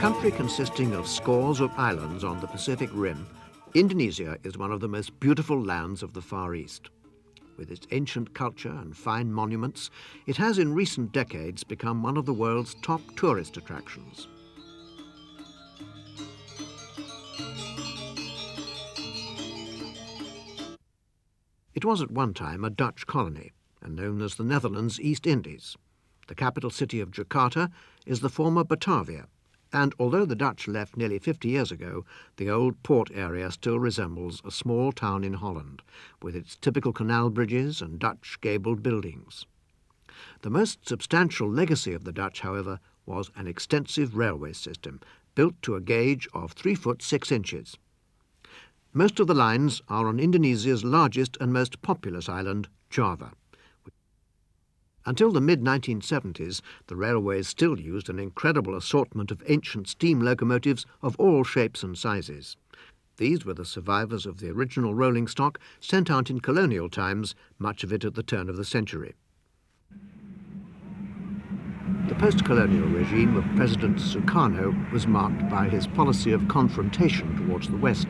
country consisting of scores of islands on the Pacific Rim, Indonesia is one of the most beautiful lands of the Far East. With its ancient culture and fine monuments, it has in recent decades become one of the world's top tourist attractions. It was at one time a Dutch colony and known as the Netherlands East Indies. The capital city of Jakarta is the former Batavia, and although the Dutch left nearly 50 years ago, the old port area still resembles a small town in Holland, with its typical canal bridges and Dutch gabled buildings. The most substantial legacy of the Dutch, however, was an extensive railway system, built to a gauge of 3 foot 6 inches. Most of the lines are on Indonesia's largest and most populous island, Java. Until the mid-1970s, the railways still used an incredible assortment of ancient steam locomotives of all shapes and sizes. These were the survivors of the original rolling stock sent out in colonial times, much of it at the turn of the century. The post-colonial regime of President Sukarno was marked by his policy of confrontation towards the West.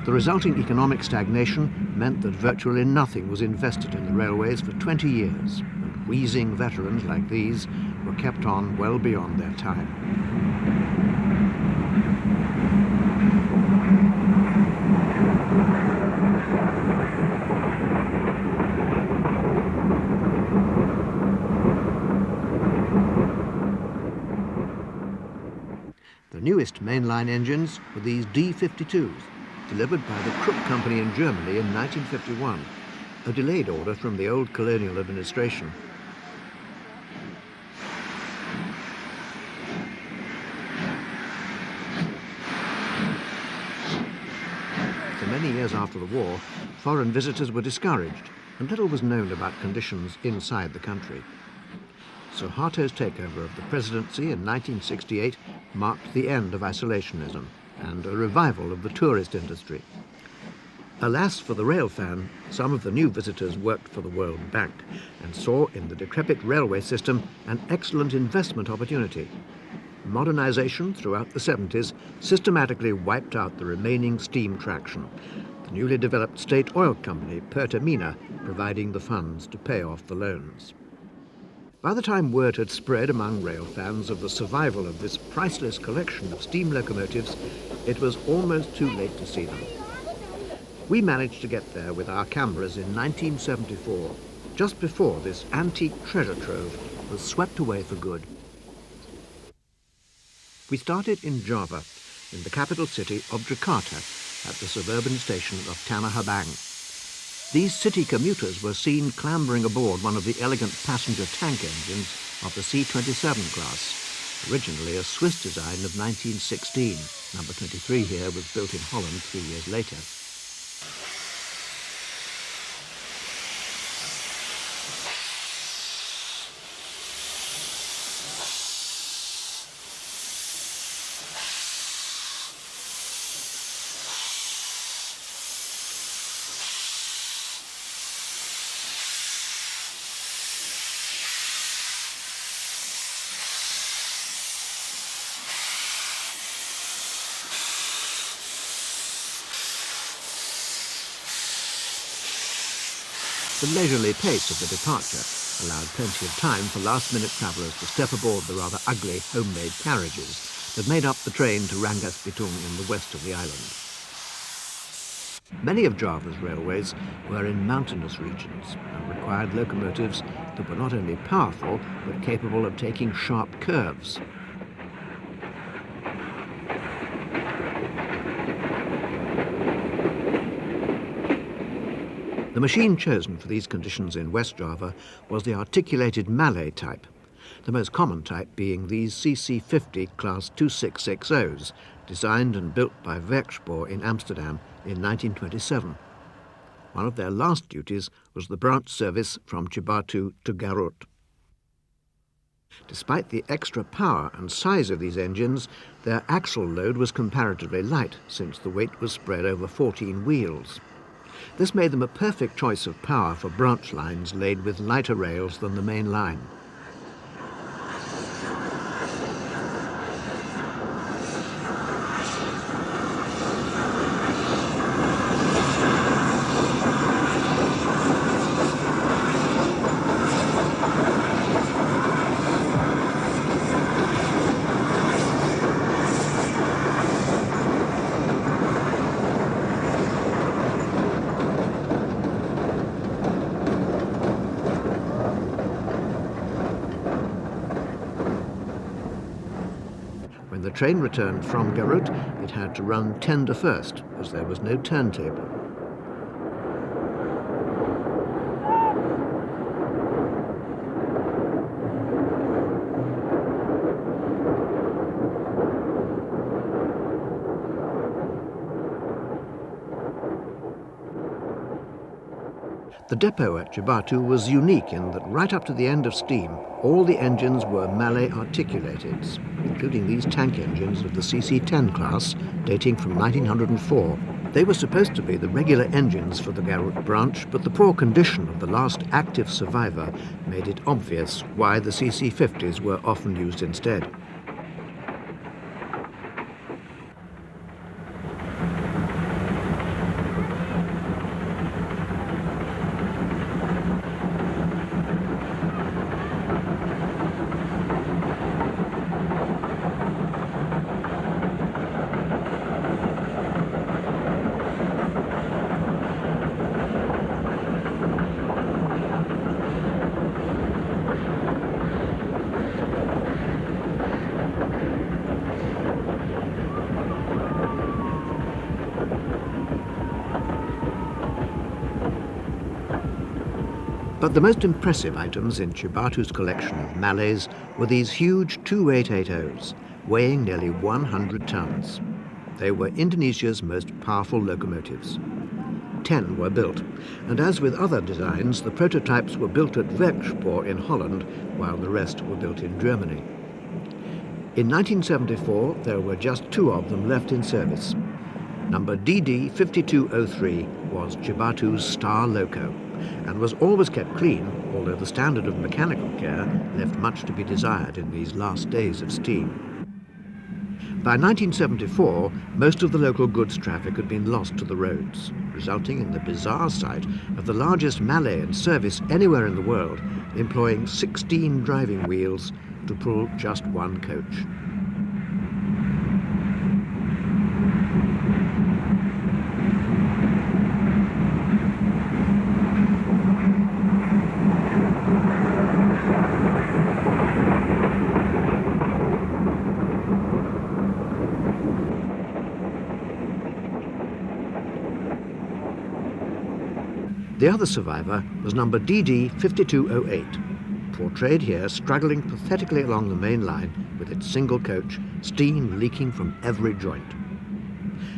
The resulting economic stagnation meant that virtually nothing was invested in the railways for 20 years, and wheezing veterans like these were kept on well beyond their time. The newest mainline engines were these D-52s, delivered by the Krupp Company in Germany in 1951, a delayed order from the old colonial administration. For many years after the war, foreign visitors were discouraged, and little was known about conditions inside the country. Suharto's takeover of the presidency in 1968 marked the end of isolationism and a revival of the tourist industry. Alas for the railfan, some of the new visitors worked for the World Bank and saw in the decrepit railway system an excellent investment opportunity. Modernization throughout the 70s systematically wiped out the remaining steam traction, the newly developed state oil company Pertamina providing the funds to pay off the loans. By the time word had spread among railfans of the survival of this priceless collection of steam locomotives, it was almost too late to see them. We managed to get there with our cameras in 1974, just before this antique treasure trove was swept away for good. We started in Java, in the capital city of Jakarta, at the suburban station of Tanah Abang. These city commuters were seen clambering aboard one of the elegant passenger tank engines of the C-27 class, originally a Swiss design of 1916. Number 23 here was built in Holland 3 years later. The leisurely pace of the departure allowed plenty of time for last-minute travellers to step aboard the rather ugly homemade carriages that made up the train to Rangkas Bitung in the west of the island. Many of Java's railways were in mountainous regions and required locomotives that were not only powerful but capable of taking sharp curves. The machine chosen for these conditions in West Java was the articulated Mallet type, the most common type being these CC50 Class 2660s, designed and built by Werkspoor in Amsterdam in 1927. One of their last duties was the branch service from Cibatu to Garut. Despite the extra power and size of these engines, their axle load was comparatively light, since the weight was spread over 14 wheels. This made them a perfect choice of power for branch lines laid with lighter rails than the main line. When the train returned from Garut, it had to run tender first, as there was no turntable. The depot at Cibatu was unique in that right up to the end of steam, all the engines were Mallet articulateds, including these tank engines of the CC-10 class, dating from 1904. They were supposed to be the regular engines for the Garut branch, but the poor condition of the last active survivor made it obvious why the CC-50s were often used instead. But the most impressive items in Cibatu's collection of Mallets were these huge 2880s, weighing nearly 100 tons. They were Indonesia's most powerful locomotives. 10 were built, and as with other designs, the prototypes were built at Werkspoor in Holland, while the rest were built in Germany. In 1974, there were just 2 of them left in service. Number DD 5203 was Cibatu's star loco, and was always kept clean, although the standard of mechanical care left much to be desired in these last days of steam. By 1974, most of the local goods traffic had been lost to the roads, resulting in the bizarre sight of the largest Mallet in service anywhere in the world, employing 16 driving wheels to pull just one coach. The other survivor was number DD 5208, portrayed here struggling pathetically along the main line with its single coach, steam leaking from every joint.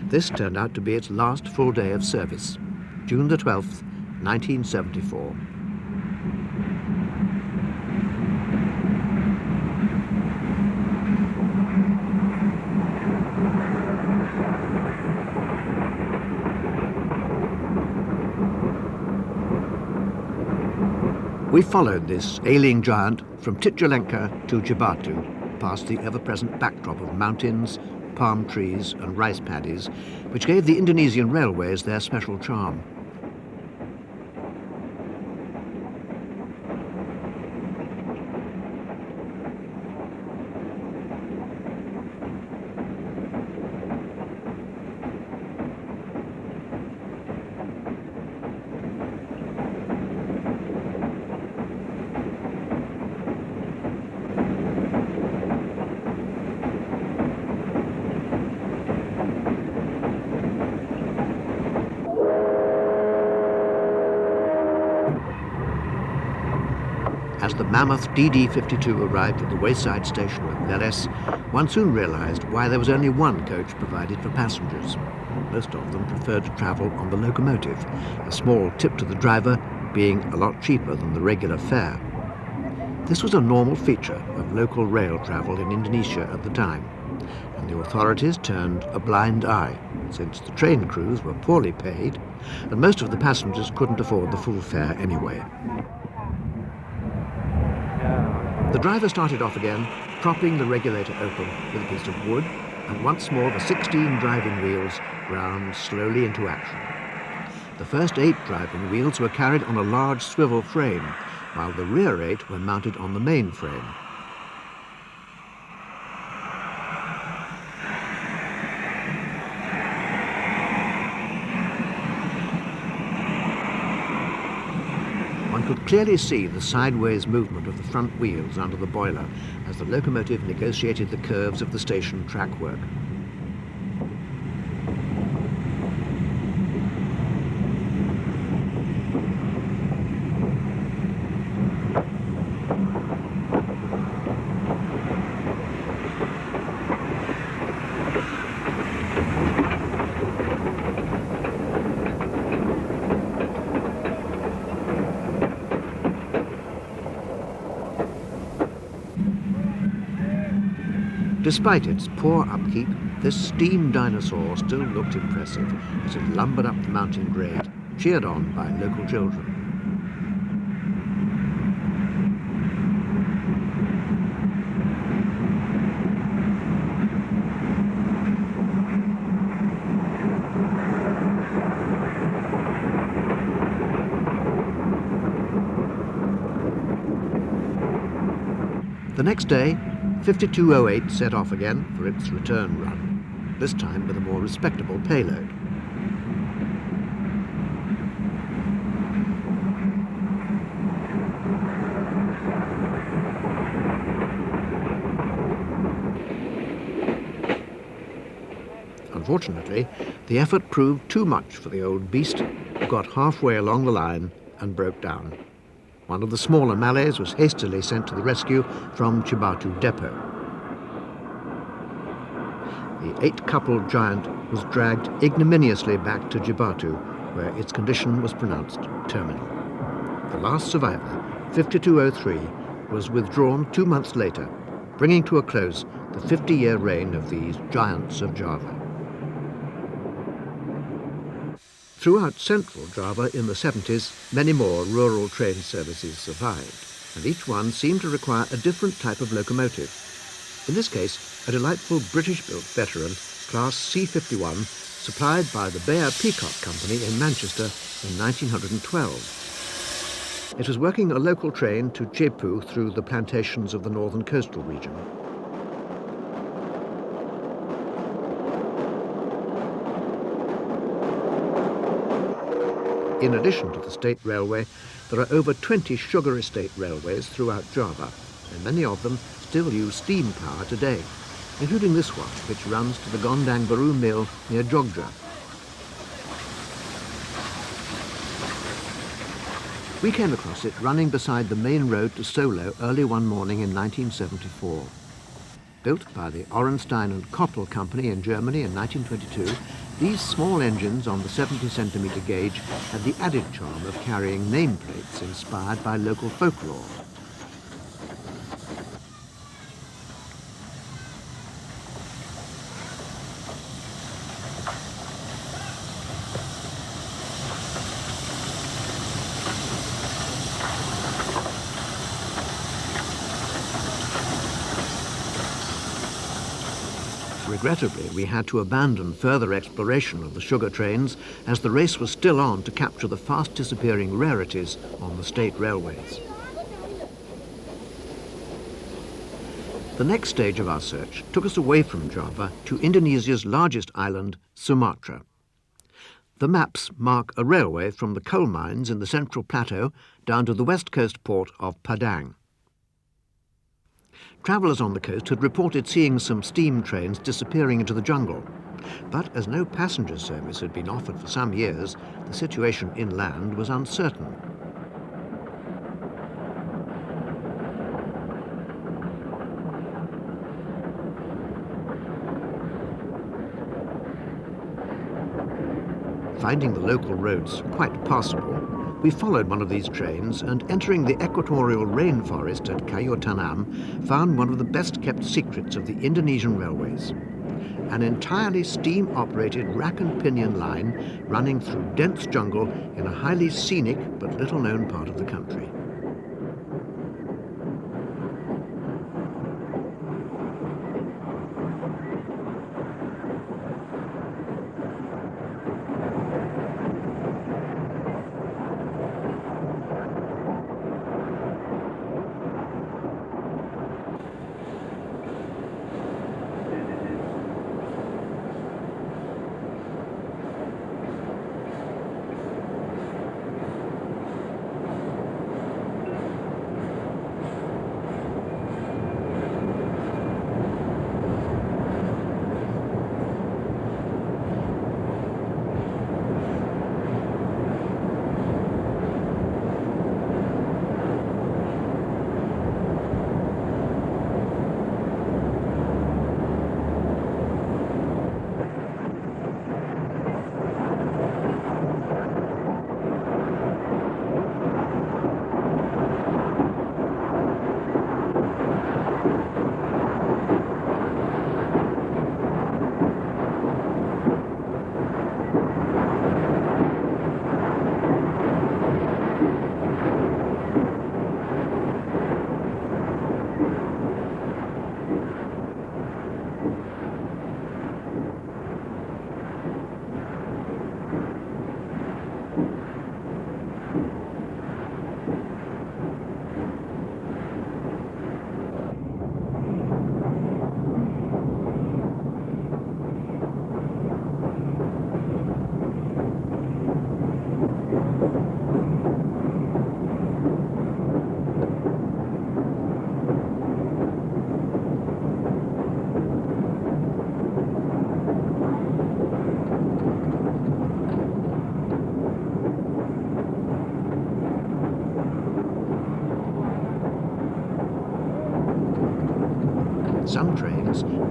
This turned out to be its last full day of service, June the 12th, 1974. We followed this ailing giant from Titjelenka to Cibatu, past the ever-present backdrop of mountains, palm trees and rice paddies, which gave the Indonesian railways their special charm. As the mammoth DD-52 arrived at the wayside station of Leres, one soon realized why there was only one coach provided for passengers. Most of them preferred to travel on the locomotive, a small tip to the driver being a lot cheaper than the regular fare. This was a normal feature of local rail travel in Indonesia at the time, and the authorities turned a blind eye, since the train crews were poorly paid, and most of the passengers couldn't afford the full fare anyway. The driver started off again, propping the regulator open with a piece of wood, and once more the 16 driving wheels ground slowly into action. The first 8 driving wheels were carried on a large swivel frame, while the rear 8 were mounted on the main frame. could clearly see the sideways movement of the front wheels under the boiler as the locomotive negotiated the curves of the station track work. Despite its poor upkeep, this steam dinosaur still looked impressive as it lumbered up the mountain grade, cheered on by local children. The next day, 5208 set off again for its return run, this time with a more respectable payload. Unfortunately, the effort proved too much for the old beast, who got halfway along the line and broke down. One of the smaller Mallets was hastily sent to the rescue from Cibatu depot. The 8-coupled giant was dragged ignominiously back to Cibatu, where its condition was pronounced terminal. The last survivor, 5203, was withdrawn 2 months later, bringing to a close the 50-year reign of these giants of Java. Throughout central Java in the 70s, many more rural train services survived, and each one seemed to require a different type of locomotive. In this case, a delightful British-built veteran, Class C51, supplied by the Bayer Peacock Company in Manchester in 1912. It was working a local train to Jepu through the plantations of the northern coastal region. In addition to the state railway, there are over 20 sugar estate railways throughout Java, and many of them still use steam power today, including this one, which runs to the Gondang Baru mill near Jogja. We came across it running beside the main road to Solo early one morning in 1974. Built by the Orenstein and Koppel Company in Germany in 1922, these small engines on the 70-centimetre gauge had the added charm of carrying nameplates inspired by local folklore. Regrettably, we had to abandon further exploration of the sugar trains as the race was still on to capture the fast disappearing rarities on the state railways. The next stage of our search took us away from Java to Indonesia's largest island, Sumatra. The maps mark a railway from the coal mines in the central plateau down to the west coast port of Padang. Travellers on the coast had reported seeing some steam trains disappearing into the jungle. But as no passenger service had been offered for some years, the situation inland was uncertain. Finding the local roads quite passable, we followed one of these trains and, entering the equatorial rainforest at Kayu Tanam, found one of the best-kept secrets of the Indonesian railways. An entirely steam-operated rack and pinion line running through dense jungle in a highly scenic but little-known part of the country.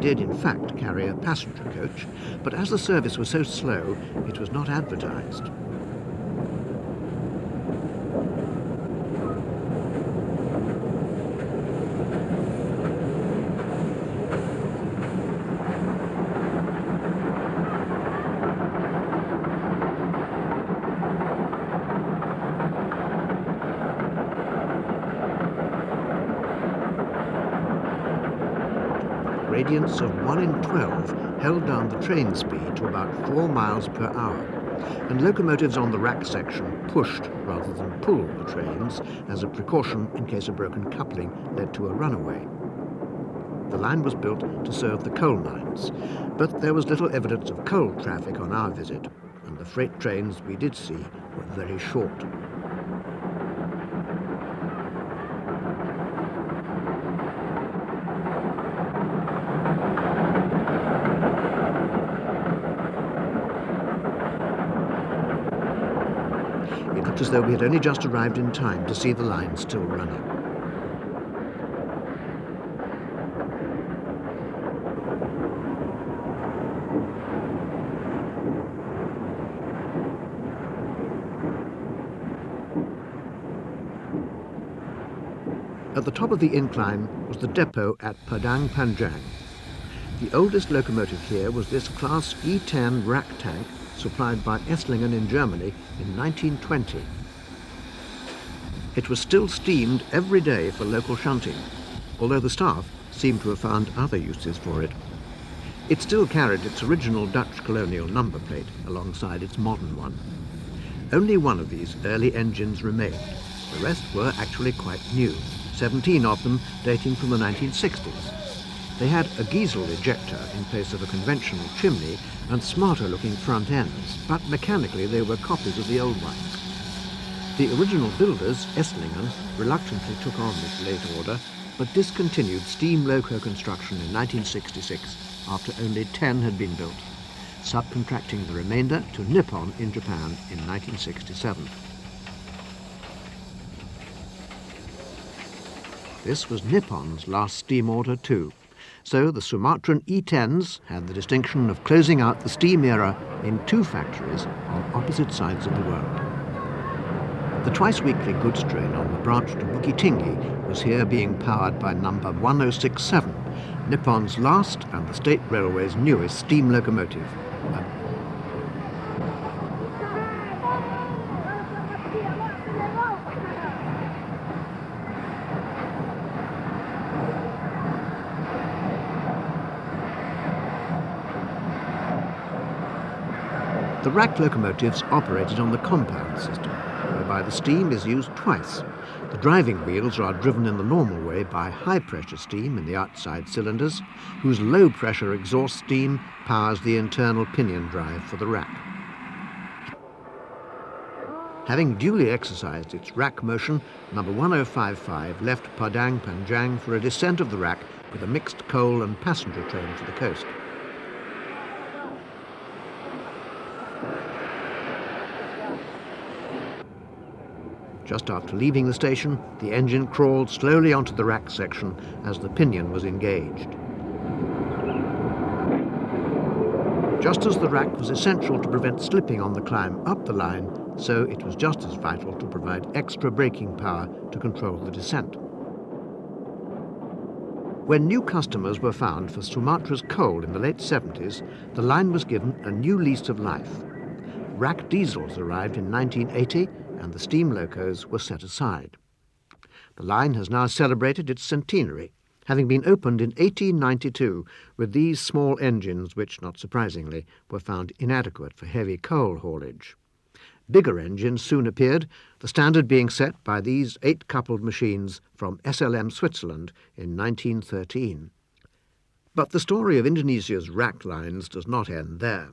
did in fact carry a passenger coach, but as the service was so slow, it was not advertised. Gradients of 1 in 12 held down the train speed to about 4 miles per hour, and locomotives on the rack section pushed rather than pulled the trains as a precaution in case a broken coupling led to a runaway. The line was built to serve the coal mines, but there was little evidence of coal traffic on our visit, and the freight trains we did see were very short. It looked as though we had only just arrived in time to see the line still running. At the top of the incline was the depot at Padang Panjang. The oldest locomotive here was this Class E10 rack tank supplied by Esslingen in Germany in 1920. It was still steamed every day for local shunting, although the staff seemed to have found other uses for it. It still carried its original Dutch colonial number plate alongside its modern one. Only one of these early engines remained. The rest were actually quite new, 17 of them dating from the 1960s. They had a Giesel ejector in place of a conventional chimney and smarter-looking front ends, but mechanically they were copies of the old ones. The original builders, Esslingen, reluctantly took on this late order, but discontinued steam loco construction in 1966 after only 10 had been built, subcontracting the remainder to Nippon in Japan in 1967. This was Nippon's last steam order too. So the Sumatran E10s had the distinction of closing out the steam era in 2 factories on opposite sides of the world. The twice-weekly goods train on the branch to Bukit Tinggi was here being powered by number 1067, Nippon's last and the State Railway's newest steam locomotive. The rack locomotives operated on the compound system, whereby the steam is used twice. The driving wheels are driven in the normal way by high-pressure steam in the outside cylinders, whose low-pressure exhaust steam powers the internal pinion drive for the rack. Having duly exercised its rack motion, number 1055 left Padang Panjang for a descent of the rack with a mixed coal and passenger train for the coast. Just after leaving the station, the engine crawled slowly onto the rack section as the pinion was engaged. Just as the rack was essential to prevent slipping on the climb up the line, so it was just as vital to provide extra braking power to control the descent. When new customers were found for Sumatra's coal in the late 70s, the line was given a new lease of life. Rack diesels arrived in 1980, and the steam locos were set aside. The line has now celebrated its centenary, having been opened in 1892 with these small engines which, not surprisingly, were found inadequate for heavy coal haulage. Bigger engines soon appeared, the standard being set by these 8-coupled machines from SLM Switzerland in 1913. But the story of Indonesia's rack lines does not end there.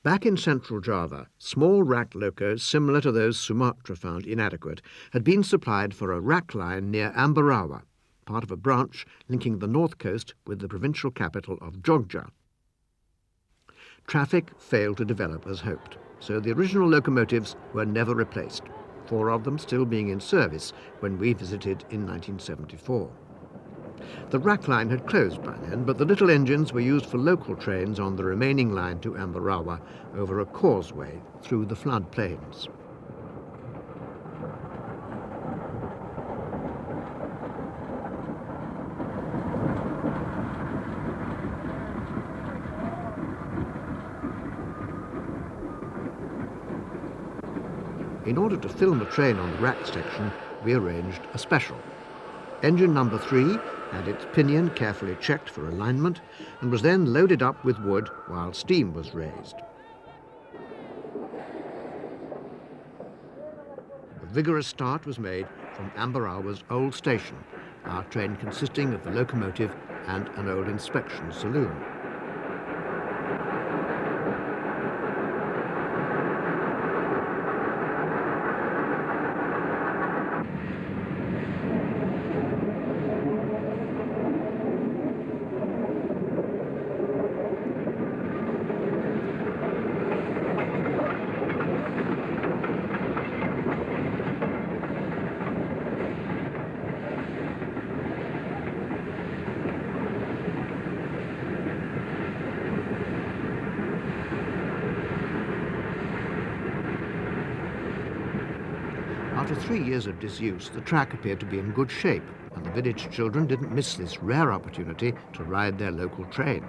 Back in central Java, small rack locos similar to those Sumatra found inadequate had been supplied for a rack line near Ambarawa, part of a branch linking the north coast with the provincial capital of Jogja. Traffic failed to develop as hoped, so the original locomotives were never replaced, 4 of them still being in service when we visited in 1974. The rack line had closed by then, but the little engines were used for local trains on the remaining line to Ambarawa over a causeway through the flood plains. In order to film the train on the rack section, we arranged a special. Engine number 3 had its pinion carefully checked for alignment and was then loaded up with wood while steam was raised. A vigorous start was made from Ambarawa's old station, our train consisting of the locomotive and an old inspection saloon. After 3 years of disuse, the track appeared to be in good shape, and the village children didn't miss this rare opportunity to ride their local train.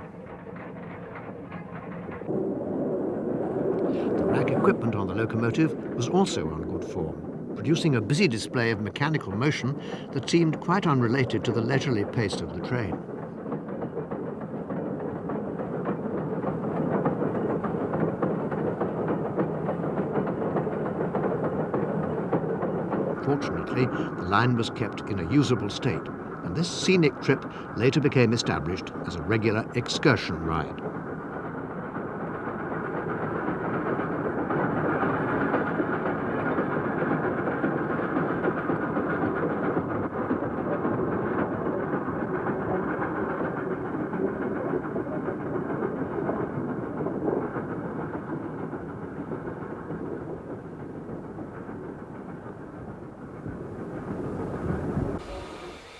The rack equipment on the locomotive was also on good form, producing a busy display of mechanical motion that seemed quite unrelated to the leisurely pace of the train. Fortunately, the line was kept in a usable state, and this scenic trip later became established as a regular excursion ride.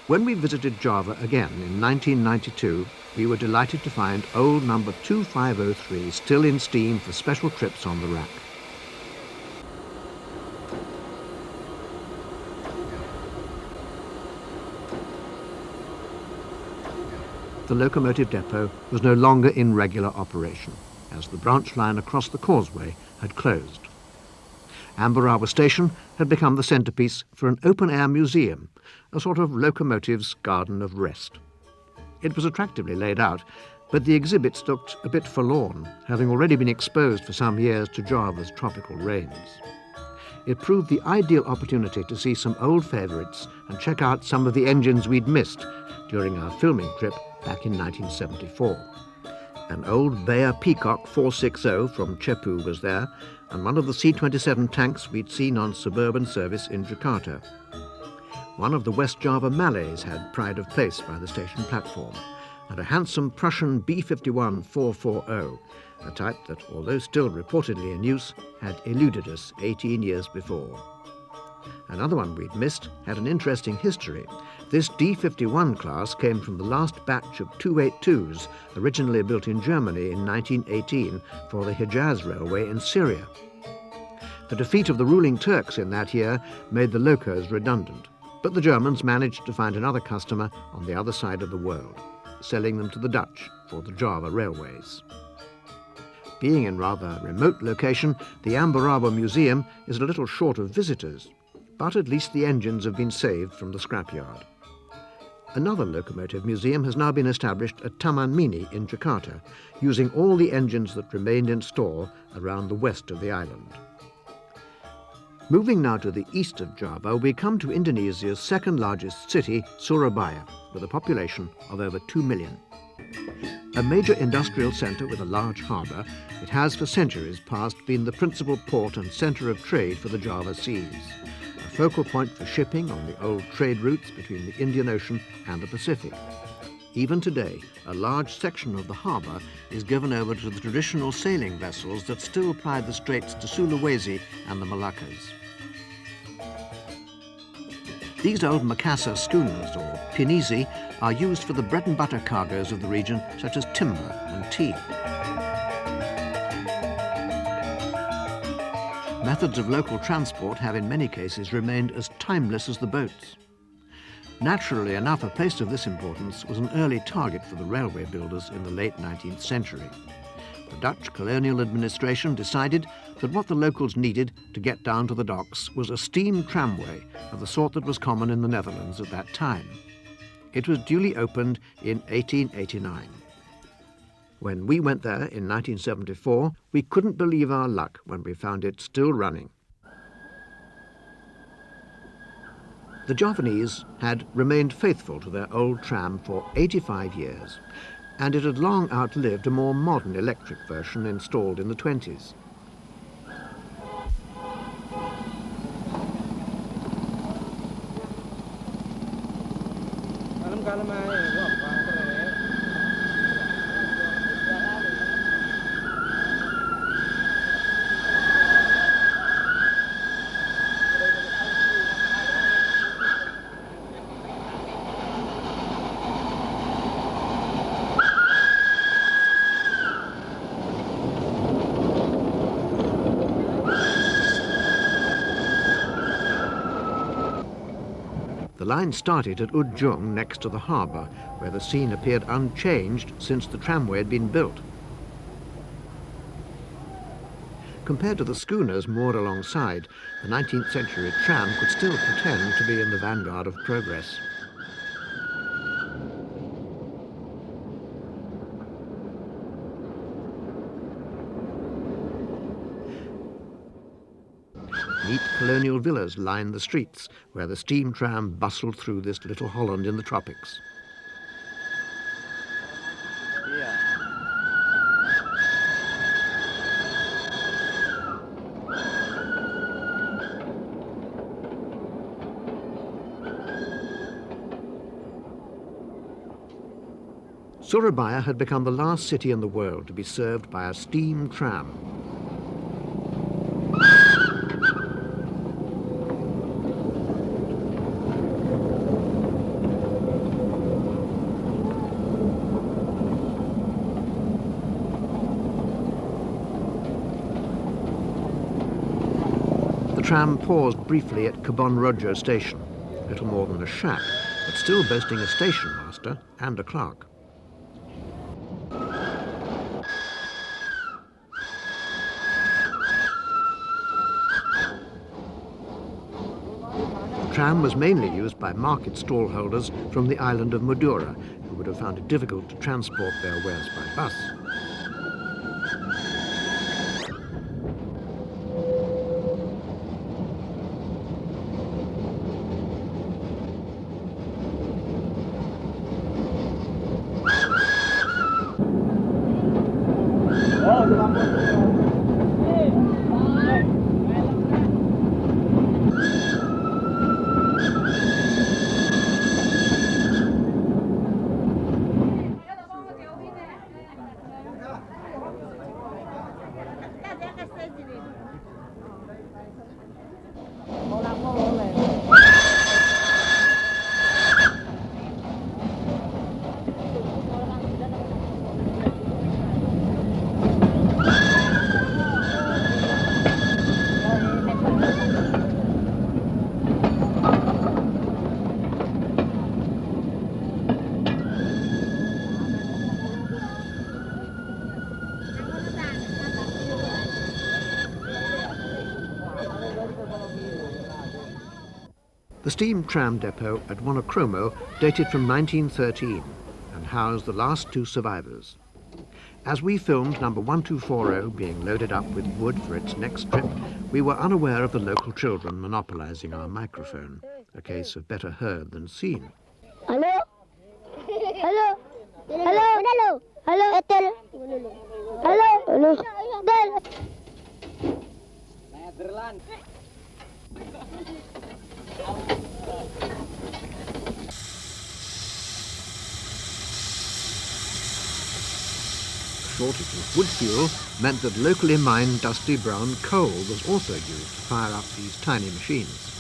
When we visited Java again in 1992, we were delighted to find old number 2503 still in steam for special trips on the rack. The locomotive depot was no longer in regular operation, as the branch line across the causeway had closed. Ambarawa Station had become the centrepiece for an open-air museum, a sort of locomotive's garden of rest. It was attractively laid out, but the exhibits looked a bit forlorn, having already been exposed for some years to Java's tropical rains. It proved the ideal opportunity to see some old favourites and check out some of the engines we'd missed during our filming trip back in 1974. An old Bayer Peacock 460 from Cepu was there, and one of the C-27 tanks we'd seen on suburban service in Jakarta. One of the West Java Mallets had pride of place by the station platform, and a handsome Prussian B-51 440, a type that, although still reportedly in use, had eluded us 18 years before. Another one we'd missed had an interesting history. This D-51 class came from the last batch of 282s, originally built in Germany in 1918 for the Hejaz Railway in Syria. The defeat of the ruling Turks in that year made the locos redundant, but the Germans managed to find another customer on the other side of the world, selling them to the Dutch for the Java railways. Being in rather a remote location, the Ambarawa Museum is a little short of visitors, but at least the engines have been saved from the scrapyard. Another locomotive museum has now been established at Taman Mini in Jakarta, using all the engines that remained in store around the west of the island. Moving now to the east of Java, we come to Indonesia's second largest city, Surabaya, with a population of over 2 million. A major industrial centre with a large harbour, it has for centuries past been the principal port and centre of trade for the Java seas, a focal point for shipping on the old trade routes between the Indian Ocean and the Pacific. Even today, a large section of the harbour is given over to the traditional sailing vessels that still ply the straits to Sulawesi and the Moluccas. These old Macassar schooners, or pinisi, are used for the bread and butter cargoes of the region, such as timber and tea. Methods of local transport have in many cases remained as timeless as the boats. Naturally enough, a place of this importance was an early target for the railway builders in the late 19th century. The Dutch colonial administration decided that what the locals needed to get down to the docks was a steam tramway of the sort that was common in the Netherlands at that time. It was duly opened in 1889. When we went there in 1974, we couldn't believe our luck when we found it still running. The Javanese had remained faithful to their old tram for 85 years, and it had long outlived a more modern electric version installed in the 20s. The line started at Ujung next to the harbour, where the scene appeared unchanged since the tramway had been built. Compared to the schooners moored alongside, the 19th century tram could still pretend to be in the vanguard of progress. Neat colonial villas lined the streets, where the steam tram bustled through this little Holland in the tropics. Surabaya had become the last city in the world to be served by a steam tram. The tram paused briefly at Kebon Rojo station, little more than a shack, but still boasting a station master and a clerk. The tram was mainly used by market stallholders from the island of Madura, who would have found it difficult to transport their wares by bus. The steam tram depot at Wonokromo dated from 1913 and housed the last two survivors. As we filmed number 1240 being loaded up with wood for its next trip, we were unaware of the local children monopolising our microphone, a case of better heard than seen. Hello? Hello? Hello? Hello? Hello? Hello? Shortage of wood fuel meant that locally mined dusty brown coal was also used to fire up these tiny machines.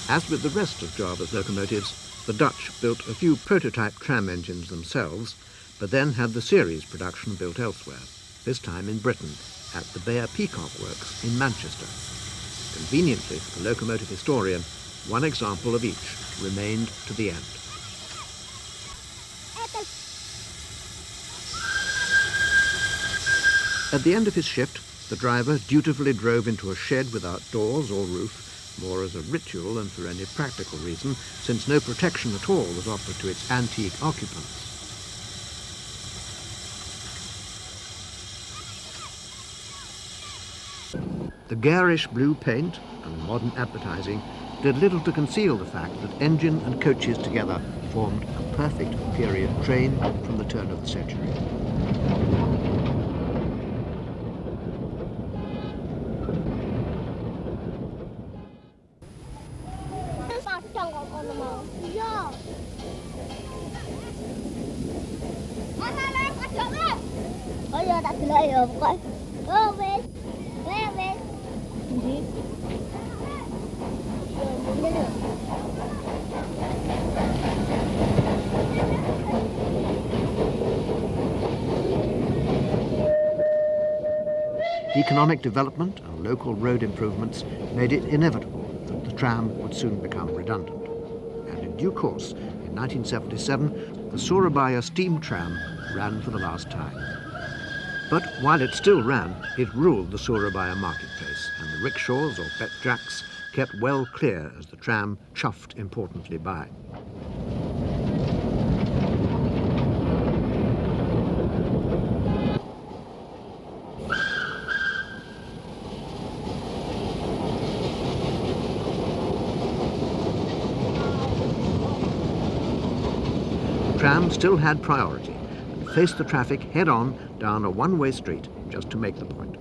As with the rest of Java's locomotives, the Dutch built a few prototype tram engines themselves, but then had the series production built elsewhere, this time in Britain, at the Bear Peacock Works in Manchester. Conveniently for the locomotive historian, one example of each remained to the end. At the end of his shift, the driver dutifully drove into a shed without doors or roof, more as a ritual than for any practical reason, since no protection at all was offered to its antique occupants. The garish blue paint and modern advertising did little to conceal the fact that engine and coaches together formed a perfect period train from the turn of the century. Oh giờ đặt lại rồi coi. Về. Economic development and local road improvements made it inevitable that the tram would soon become redundant. And in due course, in 1977, the Surabaya steam tram ran for the last time. But while it still ran, it ruled the Surabaya marketplace, and the rickshaws or bet jacks kept well clear as the tram chuffed importantly by. The tram still had priority and faced the traffic head-on down a one-way street just to make the point.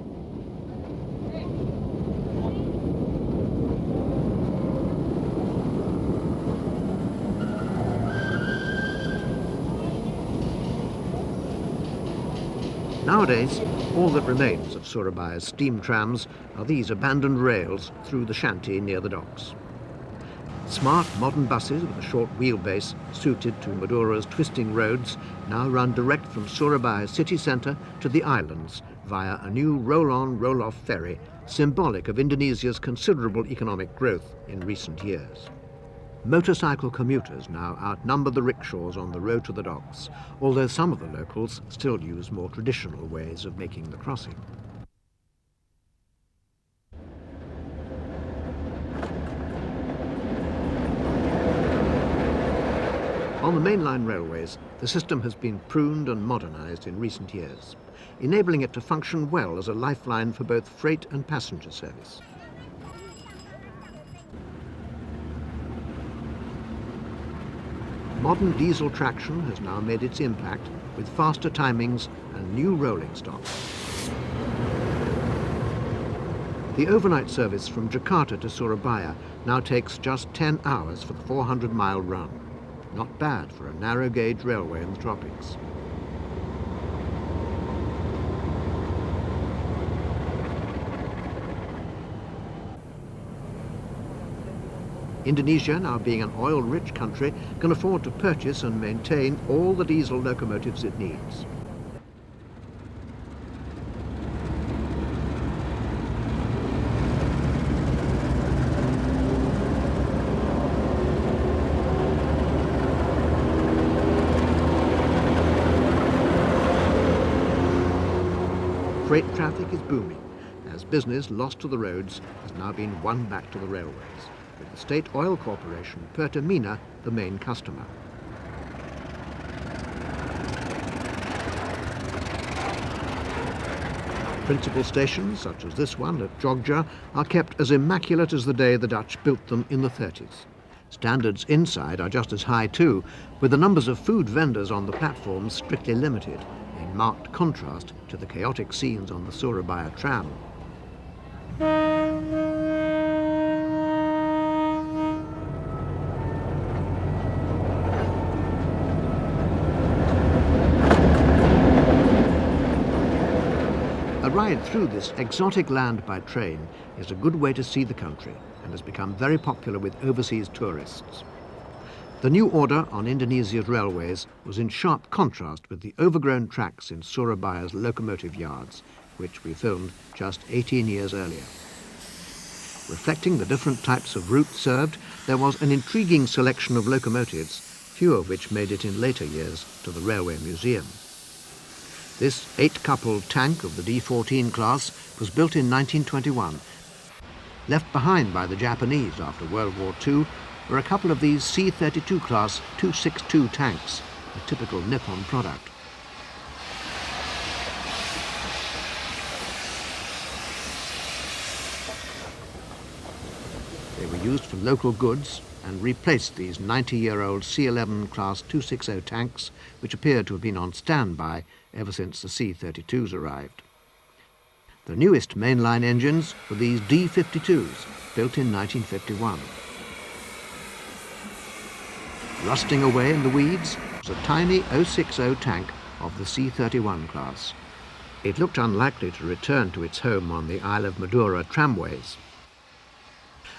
Nowadays, all that remains of Surabaya's steam trams are these abandoned rails through the shanty near the docks. Smart modern buses with a short wheelbase suited to Madura's twisting roads now run direct from Surabaya city centre to the islands via a new roll-on, roll-off ferry, symbolic of Indonesia's considerable economic growth in recent years. Motorcycle commuters now outnumber the rickshaws on the road to the docks, although some of the locals still use more traditional ways of making the crossing. On the mainline railways, the system has been pruned and modernised in recent years, enabling it to function well as a lifeline for both freight and passenger service. Modern diesel traction has now made its impact with faster timings and new rolling stock. The overnight service from Jakarta to Surabaya now takes just 10 hours for the 400-mile run. Not bad for a narrow-gauge railway in the tropics. Indonesia, now being an oil-rich country, can afford to purchase and maintain all the diesel locomotives it needs. Freight traffic is booming, as business lost to the roads has now been won back to the railways, with the State Oil Corporation, Pertamina, the main customer. Principal stations, such as this one at Jogja, are kept as immaculate as the day the Dutch built them in the 30s. Standards inside are just as high too, with the numbers of food vendors on the platforms strictly limited, in marked contrast to the chaotic scenes on the Surabaya tram. A ride through this exotic land by train is a good way to see the country and has become very popular with overseas tourists. The new order on Indonesia's railways was in sharp contrast with the overgrown tracks in Surabaya's locomotive yards, which we filmed just 18 years earlier. Reflecting the different types of route served, there was an intriguing selection of locomotives, few of which made it in later years to the Railway Museum. This 8-coupled tank of the D14 class was built in 1921. Left behind by the Japanese after World War II were a couple of these C-32 class 262 tanks, a typical Nippon product. They were used for local goods and replaced these 90-year-old C-11 class 260 tanks, which appeared to have been on standby ever since the C-32s arrived. The newest mainline engines were these D-52s, built in 1951. Rusting away in the weeds was a tiny 060 tank of the C-31 class. It looked unlikely to return to its home on the Isle of Madura tramways.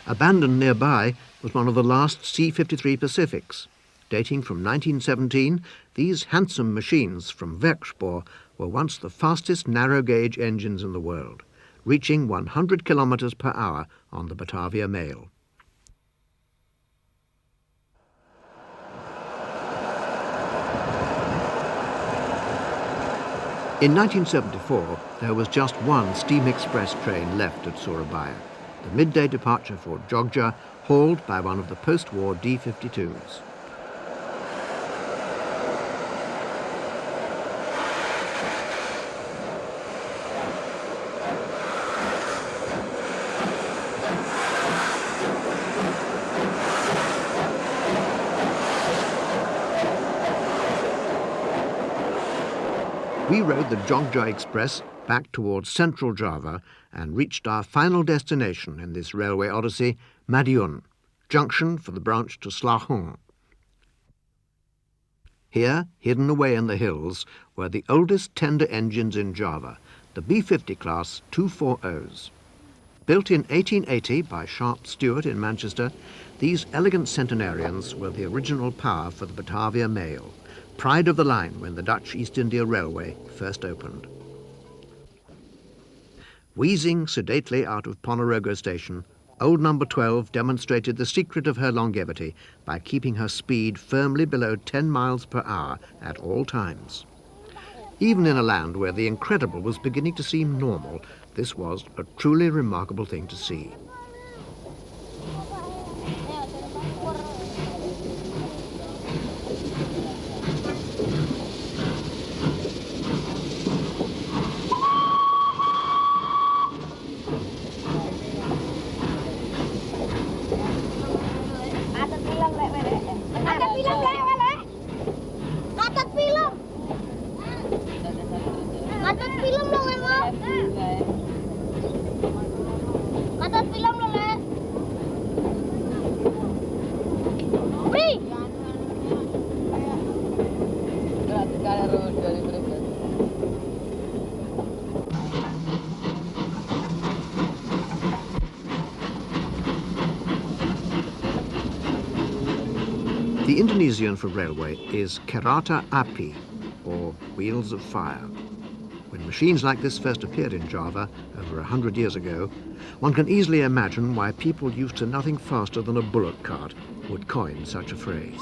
Abandoned nearby was one of the last C-53 Pacifics. Dating from 1917, these handsome machines from Werkspoor were once the fastest narrow-gauge engines in the world, reaching 100 kilometers per hour on the Batavia Mail. In 1974, there was just one steam express train left at Surabaya, the midday departure for Jogja, hauled by one of the post-war D-52s. We rode the Jogja Express back towards central Java and reached our final destination in this railway odyssey, Madiun, junction for the branch to Selachung. Here, hidden away in the hills, were the oldest tender engines in Java, the B-50 class 240s. Built in 1880 by Sharp Stewart in Manchester, these elegant centenarians were the original power for the Batavia Mail, pride of the line when the Dutch East India Railway first opened. Wheezing sedately out of Ponorogo Station, old number 12 demonstrated the secret of her longevity by keeping her speed firmly below 10 miles per hour at all times. Even in a land where the incredible was beginning to seem normal, this was a truly remarkable thing to see. The Indonesian for railway is kereta api, or wheels of fire. When machines like this first appeared in Java over 100 years ago, one can easily imagine why people used to nothing faster than a bullock cart would coin such a phrase.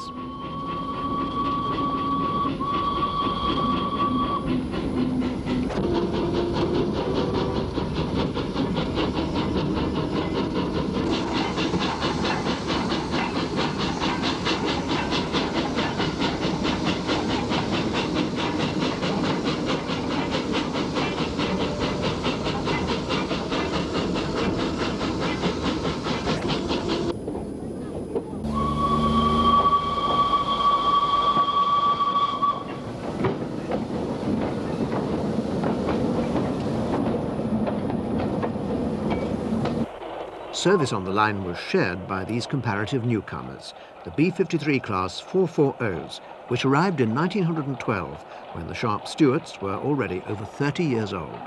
Service on the line was shared by these comparative newcomers, the B-53 class 440s, which arrived in 1912 when the Sharp Stewarts were already over 30 years old.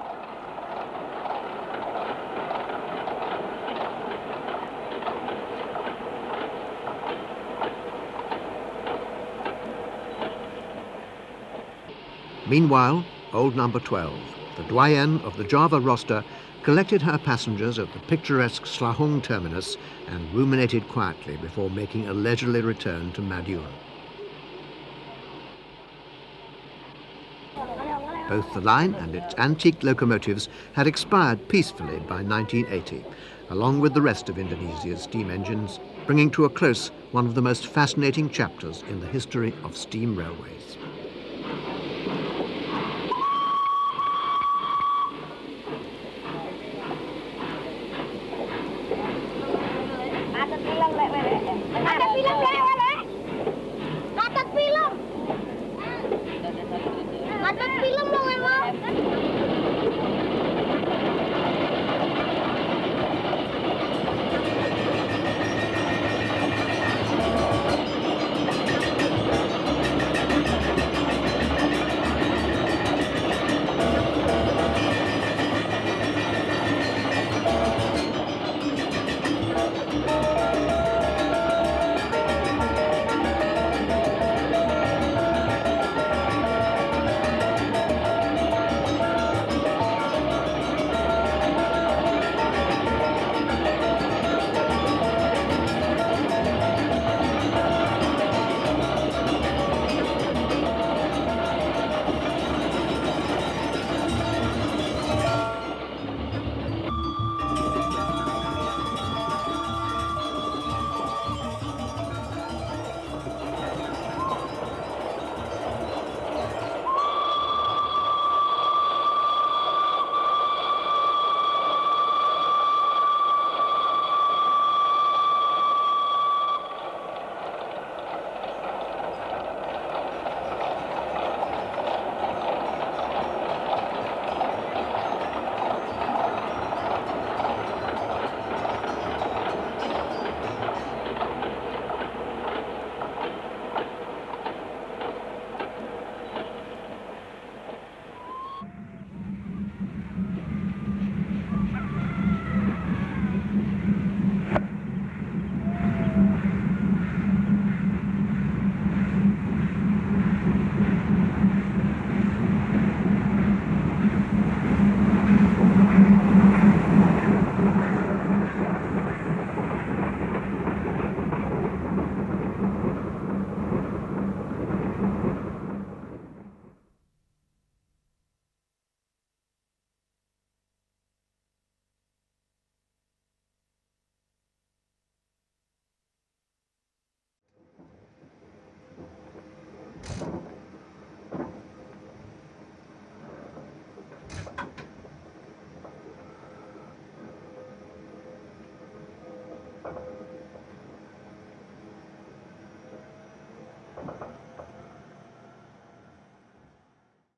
Meanwhile, old number 12, the doyenne of the Java roster, collected her passengers at the picturesque Slahong terminus and ruminated quietly before making a leisurely return to Madiun. Both the line and its antique locomotives had expired peacefully by 1980, along with the rest of Indonesia's steam engines, bringing to a close one of the most fascinating chapters in the history of steam railways.